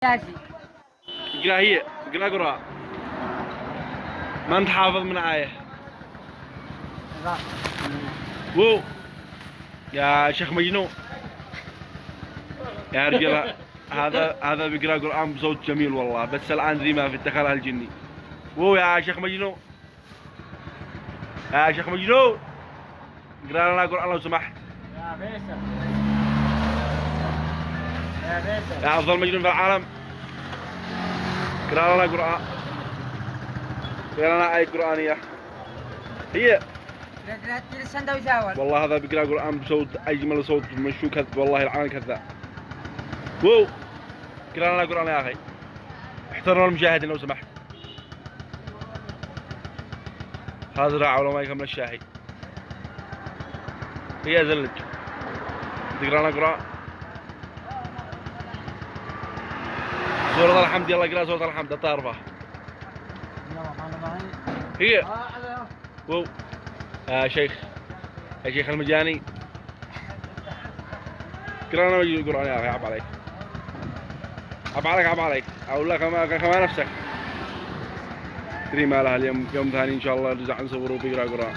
ياسي اقرا هي اقرا ما انت حافظ من آية. وو يا شيخ مجنون يا رجال، هذا بيقرا قرآن بصوت جميل والله، بس الآن ذي ما في اتخذها الجني. وو يا شيخ مجنون، يا شيخ مجنون اقرا لنا قرآن لو سمحت. يا فيصل يا فيصل يا أفضل مجنون في العالم، اقرا لنا قرآن، اقرا لنا آية قرآنية. هي لا تجيب السندويش اول. والله هذا بيقرا قرآن بصوت أجمل صوت من شو كذب، والله العالم كذاب. وو اقرا لنا قرآن يا أخي، احترموا المشاهدين لو سمحت. هذا راعي ولا ما يكمل الشاهي. هي زلج تقرا لنا قرآن. سورة الحمد، يلا اقرا سورة الحمد تعرفها. هي وو يا شيخ، يا شيخ المجاني اقرا لنا القرآن يا اخي. عب عليك عب عليك عب عليك، اقول لك كما نفسك تدري ما لها اليوم يوم ثاني ان شاء الله نرجع نصور وبيقرا قرآن.